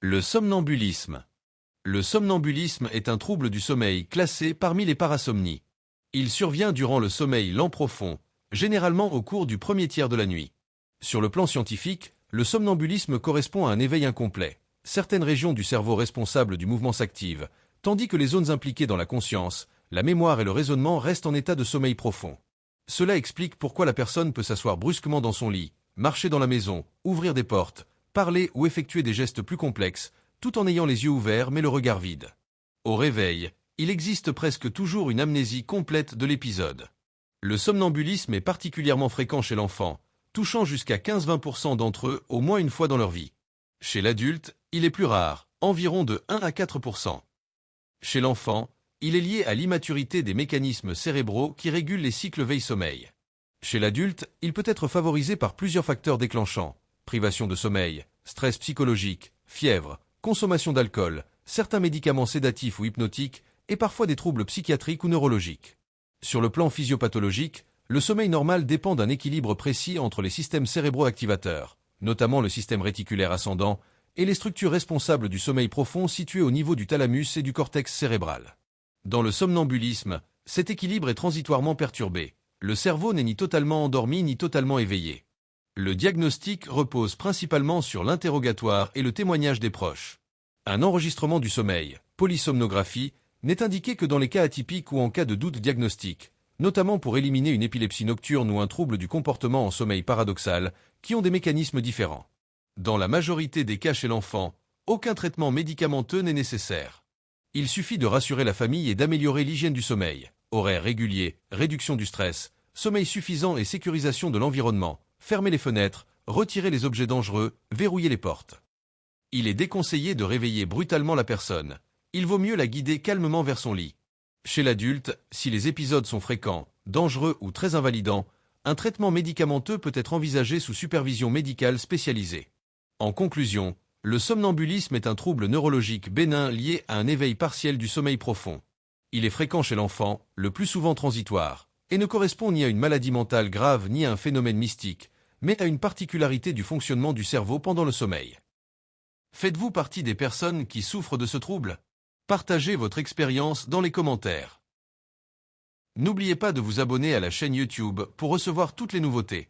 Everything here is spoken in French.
Le somnambulisme. Le somnambulisme est un trouble du sommeil classé parmi les parasomnies. Il survient durant le sommeil lent profond, généralement au cours du premier tiers de la nuit. Sur le plan scientifique, le somnambulisme correspond à un éveil incomplet. Certaines régions du cerveau responsables du mouvement s'activent, tandis que les zones impliquées dans la conscience, la mémoire et le raisonnement restent en état de sommeil profond. Cela explique pourquoi la personne peut s'asseoir brusquement dans son lit, marcher dans la maison, ouvrir des portes, parler ou effectuer des gestes plus complexes, tout en ayant les yeux ouverts mais le regard vide. Au réveil, il existe presque toujours une amnésie complète de l'épisode. Le somnambulisme est particulièrement fréquent chez l'enfant, touchant jusqu'à 15-20% d'entre eux au moins une fois dans leur vie. Chez l'adulte, il est plus rare, environ de 1 à 4%. Chez l'enfant, il est lié à l'immaturité des mécanismes cérébraux qui régulent les cycles veille-sommeil. Chez l'adulte, il peut être favorisé par plusieurs facteurs déclenchants: privation de sommeil, stress psychologique, fièvre, consommation d'alcool, certains médicaments sédatifs ou hypnotiques, et parfois des troubles psychiatriques ou neurologiques. Sur le plan physiopathologique, le sommeil normal dépend d'un équilibre précis entre les systèmes cérébro-activateurs, notamment le système réticulaire ascendant, et les structures responsables du sommeil profond situées au niveau du thalamus et du cortex cérébral. Dans le somnambulisme, cet équilibre est transitoirement perturbé. Le cerveau n'est ni totalement endormi ni totalement éveillé. Le diagnostic repose principalement sur l'interrogatoire et le témoignage des proches. Un enregistrement du sommeil, polysomnographie, n'est indiqué que dans les cas atypiques ou en cas de doute diagnostique, notamment pour éliminer une épilepsie nocturne ou un trouble du comportement en sommeil paradoxal, qui ont des mécanismes différents. Dans la majorité des cas chez l'enfant, aucun traitement médicamenteux n'est nécessaire. Il suffit de rassurer la famille et d'améliorer l'hygiène du sommeil, horaire régulier, réduction du stress, sommeil suffisant et sécurisation de l'environnement, fermer les fenêtres, retirer les objets dangereux, verrouiller les portes. Il est déconseillé de réveiller brutalement la personne. Il vaut mieux la guider calmement vers son lit. Chez l'adulte, si les épisodes sont fréquents, dangereux ou très invalidants, un traitement médicamenteux peut être envisagé sous supervision médicale spécialisée. En conclusion, le somnambulisme est un trouble neurologique bénin lié à un éveil partiel du sommeil profond. Il est fréquent chez l'enfant, le plus souvent transitoire, et ne correspond ni à une maladie mentale grave ni à un phénomène mystique, mais à une particularité du fonctionnement du cerveau pendant le sommeil. Faites-vous partie des personnes qui souffrent de ce trouble? Partagez votre expérience dans les commentaires. N'oubliez pas de vous abonner à la chaîne YouTube pour recevoir toutes les nouveautés.